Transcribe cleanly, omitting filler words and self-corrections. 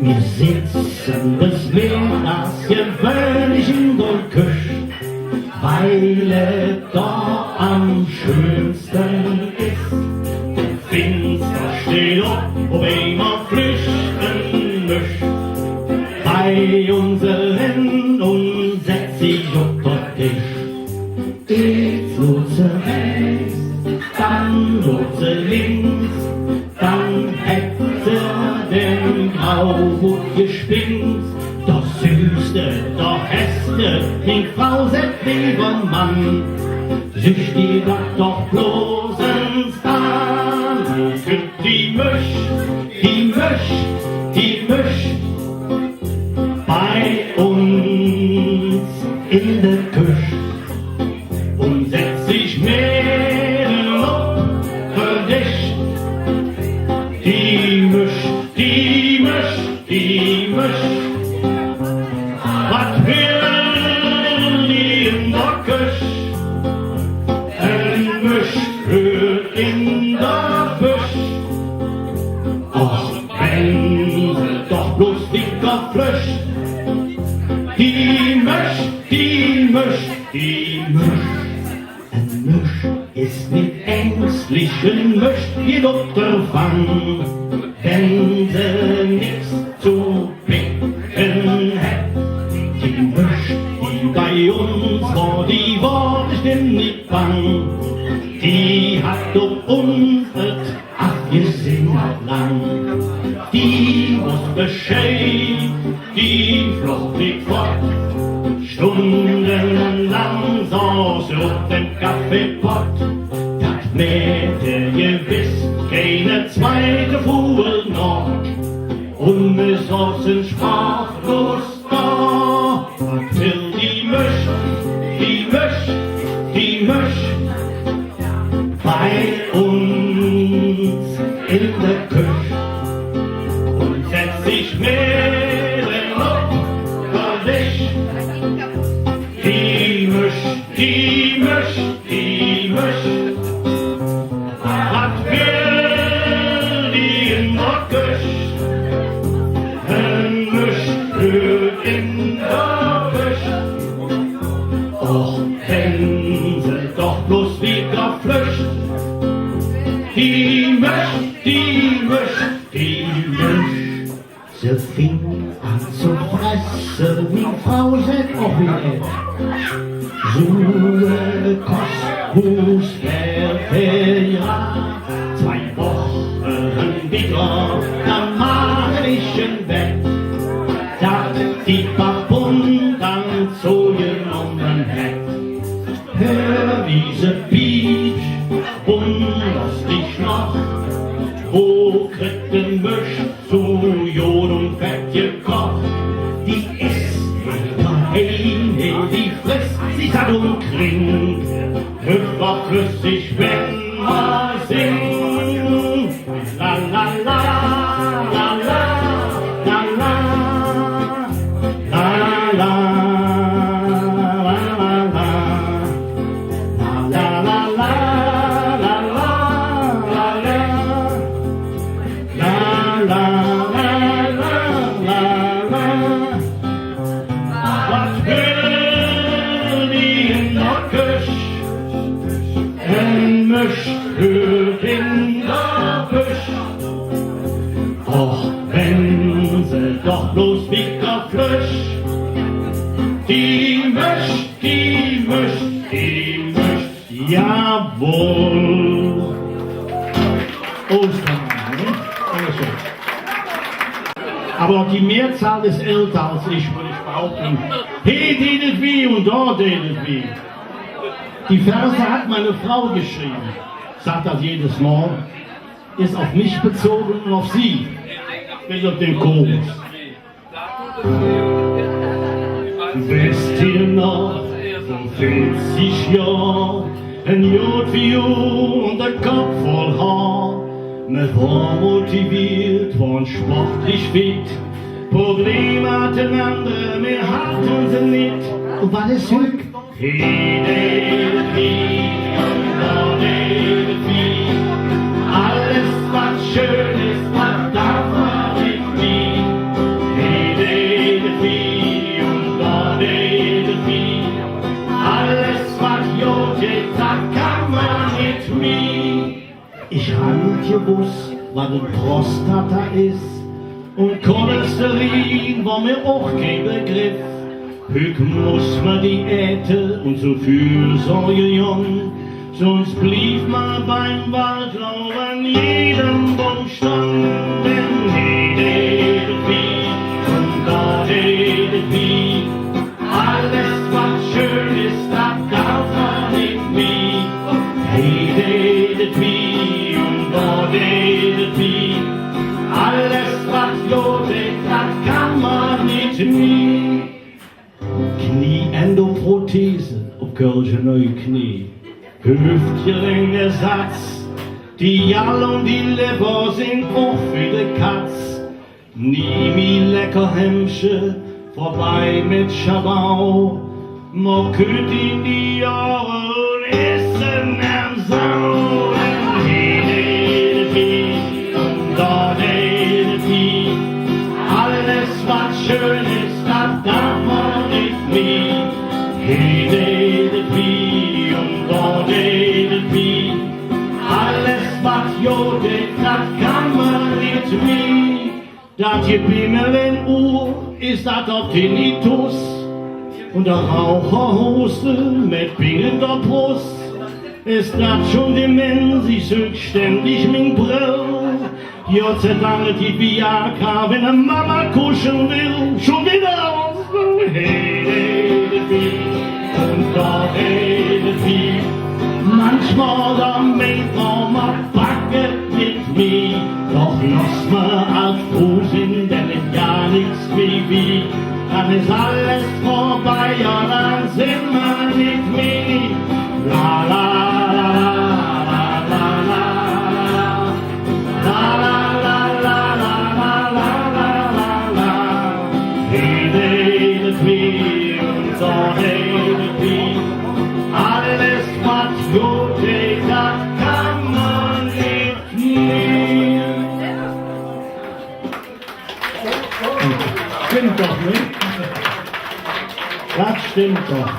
Wir sitzen des Mittags gewöhnlich in der Küche, weil es da am schönsten ist. Der Finster steht auf, wobei man flüchten mischt. Bei unseren und setzt sich auf den Tisch. Ich nutze rechts, dann nutze links, dann hetze den Grauhut gespinnt. Doch Süße, doch Heste, die Frau setzt lieber Mann. Süchtig doch bloß ins Bahn. Für die Misch, die Misch, die Misch. Bei uns in der Küche. Und setz dich Mädel auf für dich. Die Misch, die Misch, die Misch. Was will die in der Küche? Ein Misch hört in der Büsch. Och, wenn sie doch bloß dicker frisch. Die Misch, die Misch, die Misch. Ein Misch ist mit ängstlichen Misch jedoch der Fang, wenn sie nix zu picken hat. Die Misch, die bei uns vor die Worte stimmt nicht bang, die hat doch uns abgesehen lang. Die muss Bescheid, die Flucht liegt fort. Stundenlang saß auf dem Kaffeepott. Das Mädel gewiss keine zweite Fuhr noch. Und wir saßen sprachlos da. Was will die Misch, die Misch, die Misch? Bei uns in der Küche. Und setzt sich Mädel auf für dich. Die Misch, die Misch, die Misch. Was will die in der Küche? Ein Misch hört in der Küche. Och, wenn sie doch bloß wieder flücht. Die Misch, die Misch, die Misch. Sie fing an zu fressen, wie Frau seit auch wieder. Suche Kost, Hus, ja. 2 Wochen wieder, dann mach ich ein Bett. Sagt die Babun, dann so genommen hat. Hör diese Beach, wunderst dich noch. Wo kriegt den Misch zu Jod und Fett gekocht? Die isst Hähne, die frisst sich satt und klingt, hüftflüssig, wenn man singt. La la la, la la, la la, la la, la la, la la, la la, la la, la la, la la, la la. Wat wil die in der Küche? Ein Misch hört in der Büsch. Och, wenn sie doch bloß wieder frisch. Die Misch, die Misch, die Misch. Jawohl. Ostermann, Dankeschön. Aber die Mehrzahl ist älter als ich, würde ich behaupten. Hier dedet wie und dort dedet wie. Die Verse hat meine Frau geschrieben, sagt das jedes Mal, ist auf mich bezogen und auf sie, bis auf den Chorus. Wisst ihr noch, vor 50 Jahren, ein Jod wie Jod und der Kopf voll Haar. Wir waren motiviert, waren sportlich fit, Probleme hatten andere, wir hatten sie nicht. Und was ist Glück? redet wie und da redet wie. Alles, was schön ist, was darf man nicht wie. Redet wie und da redet wie. Alles, was gut ist, das kann man nicht wie. Ich hab nicht gewusst, was eine Prostata ist. Und Cholesterin war mir auch kein Begriff. Höck muss man die äten und so Fürsorge jung. Sonst blieb man beim Waldlau an jedem Baum standen. Redet wie und da redet wie. Alles was schön ist, das darf man nicht wie. Redet wie und da redet wie. Alles was gut ist, das kann man nicht wie. Knie-Endoprothese auf Kölsche neue Knie. Hüftgelenkersatz, die Jall und die Leber sind auch für die Katz. Nie mi lecker Hemmsche, vorbei mit Schabau. Man kütt in die Jahre und essen am Sau. Redet wie und da redet wie. Alles was schön ist, das darf man nicht wie. Redet wie und da redet wie. Alles was gut ist, das kann man nicht wie. Das Gebimmel in Uhr ist das der Tinnitus. Und der Raucherhose mit bingender Brust. Ist das schon Demenz, ich such ständig min Brill. Gott sei Dank die Viagra, wenn eine Mama kuscheln will. Schon wieder aus. Redet wie und da redet wie. Manchmal da meint man Backe mit mir. Doch lass mal als froh sind, denn ist gar nichts wie. Dann ist alles vorbei, ja dann sind wir nicht mehr. La la la la la la la la la la la la la la la. Redet wie und da redet wie. Alles was gut ist, das kann man nicht mehr. Stimmt doch, ne? Das stimmt doch.